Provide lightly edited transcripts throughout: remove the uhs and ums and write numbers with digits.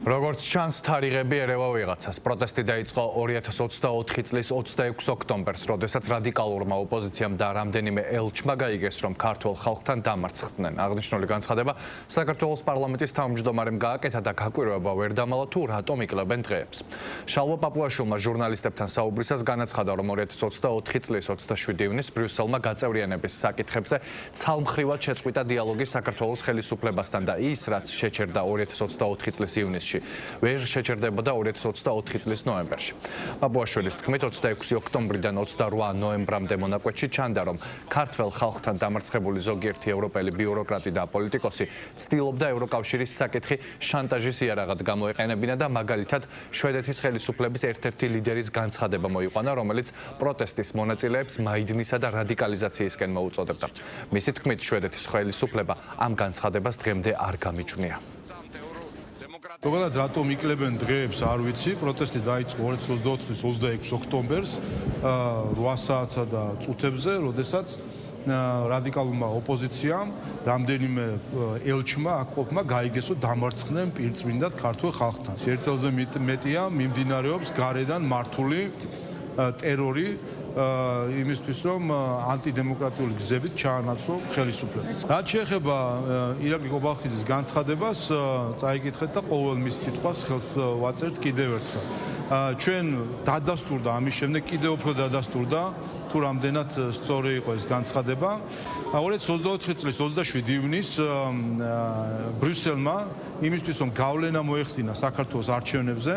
როგორც ჩანს, თარიღები ერევა ვიღაცას. პროტესტი დაიწყო 2024 წლის 26 ოქტომბერს, როდესაც რადიკალურმა ოპოზიციამ და რამდენიმე ელჩმა გაიგეს, რომ ქართულ ხალხთან დამარცხდნენ. აღნიშნული განცხადება საქართველოს პარლამენტის თავმჯდომარემ გააკეთა და გაკვირვება ვერ დამალა თუ რატომ იკლებენ დღეებს. შალვა პაპუაშვილმა ჟურნალისტებთან საუბრისას განაცხადა, რომ 2024 წლის 27 ივნისს ბრიუსელმა გაწევრიანების საკითხებზე ცალმხრივად შეწყვიტა დიალოგი საქართველოს ხელისუფლებასთან და ის, რაც შეჩერდა 2024 წლის ივნისში, ვერ შეჩერდებოდა 2024 წლის ნოემბერში. პაპუაშვილის თქმით, 26 ოქტომბრიდან 28 ნოემბრამდე მონაკვეთში ჩანდა, რომ ქართველ ხალხთან დამარცხებული ზოგიერთი ევროპელი ბიუროკრატი და პოლიტიკოსი ცდილობდა ევროკავშირის საკითხი შანტაჟის იარაღად გამოეყენებინა და მაგალითად შვედეთის ხელისუფლების ერთ-ერთი ლიდერის განცხადება მოიყვანა, რომელიც პროტესტის მონაწილეებს მაიდნისა და რადიკალიზაციისკენ მოუწოდებდა. მისი თქმით, შვედეთის ხელისუფლება ამ განცხადებას დღემდე არ გამიჩნია. ზოგადად რატომ იკლებენ დღეებს არ ვიცი. პროტესტი დაიწყო 2024 წლის 26 ოქტომბერს 8 საათსა და წუთებზე, როდესაც რადიკალურმა ოპოზიციამ რამდენიმე ელჩმა აქ ყოფმა გაიგეს, რომ დამარცხდნენ პირწმინდად ქართულ ხალხთან. ერთ წელზე მეტია მიმდინარეობს გარედან მართული ტერორი იმისთვის, რომ ანტიდემოკრატიული გზებით ჩაანაცვლო ხელისუფლება. რაც შეეხება ირაკლი ყობალხიძის განცხადებას, წაიკითხეთ და ყოველ მის სიტყვას ხელს ვაწერთ კიდევ ერთხელ. ჩვენ დადასტურდა ამის შემდეგ, კიდევ უფრო დადასტურდა თუ რამდენად სწორი იყო ეს განცხადება. 2024 წლის 27 ივნისს ბრიუსელმა იმისთვის, რომ გავლენა მოეხდინა საქართველოს არჩევნებზე,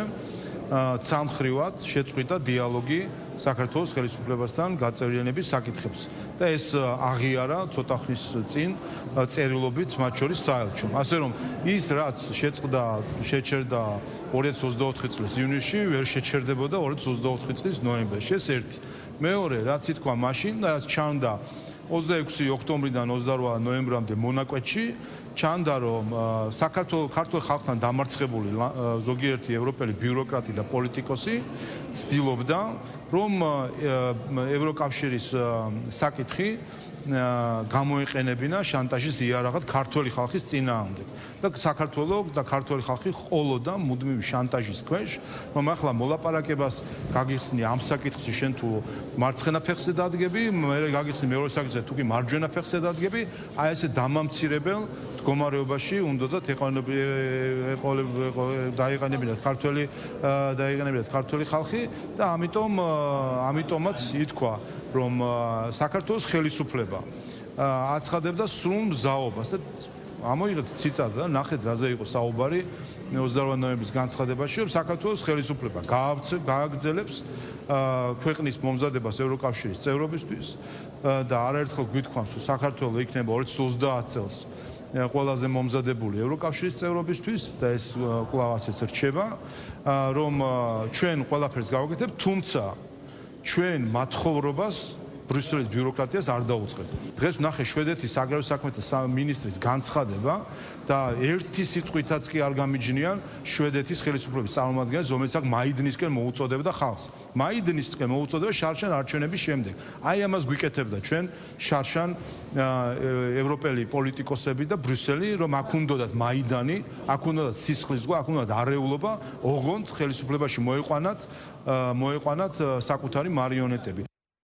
ცალმხრივად შეწყვიტა დიალოგი საქართველოს ხელისუფლებასთან გაწევრიანების საკითხებს და ეს აღიარა ცოტა ხნის წინ წერილობით მათ შორის საელჩომ. ასე რომ ის რაც შეჩერდა 2024 წლის ივნისში, ვერ შეჩერდებოდა 2024 წლის ნოემბერში. ეს ერთი. მეორე, რაც ითქვა მაშინ და რაც ჩანდა 26 ოქტომბრიდან 28 ნოემბრამდე მონაკვეთში, ჩანდა, რომ ქართულ ხალხთან დამარცხებული ზოგიერთი ევროპელი ბიუროკრატი და პოლიტიკოსი ცდილობდა, რომ ევროკავშირის საკითხი გამოეყენებინა შანტაჟის იარაღად ქართველი ხალხის წინააღმდეგ. და საქართველოს და ქართველი ხალხი ყოლოდა მუდმივი შანტაჟის ქვეშ, რომ ახლა მოლაპარაკებას გაგიხსნი ამ საკითხში, შენ თუ მარცხენა ფეხზე დადგები, მე გაგიხსნი მეორე საკითხზე, თუ კი მარჯვენა ფეხზე დადგები, აი ესე დამამცირებელ მდგომარეობაში უნდათ დაიყენებინათ ქართველი ხალხი და ამიტომაც ითქვა, რომ საქართველოს ხელისუფლება აცხადებდა სრულ მზაობას და ამოიღეთ ციტატა და ნახეთ რაზე იყო საუბარი 28 ნოემბრის განცხადებაში, რომ საქართველოს ხელისუფლება გააგრძელებს ქვეყნის მომზადებას ევროკავშირის წევრობისთვის და არაერთხელ გვითქვამს, რომ საქართველოს იქნება 2030 წელს ყველაზე მომზადებული ევროკავშირის წევრობისთვის და ეს კვლავ ასეც რჩება, რომ ჩვენ ყველაფერს გავაკეთებთ, თუმცა ჩვენ მათხოვრობას ბრიუსელის ბიუროკრატიას არ დაუწყებთ. დღეს ვნახე შვედეთის საგარეო საქმეთა მინისტრის განცხადება და ერთი სიტყვითაც კი არ გამიჯნიან შვედეთის ხელისუფლების წარმომადგენლებს, რომელიც აქ მაიდნისკენ მოუწოდებდა ხალხს. მაიდნისკენ მოუწოდებდა შარშან არჩევნების შემდეგ. აი ამას გვიკეთებდა ჩვენ შარშან ევროპელი პოლიტიკოსები და ბრიუსელი, რომ აქ უნდათ მაიდანი, აქ უნდათ სისხლისღვრა, აქ უნდათ არეულობა, ოღონდ ხელისუფლებაში მოეყვანათ საკუთარი მარიონეტები.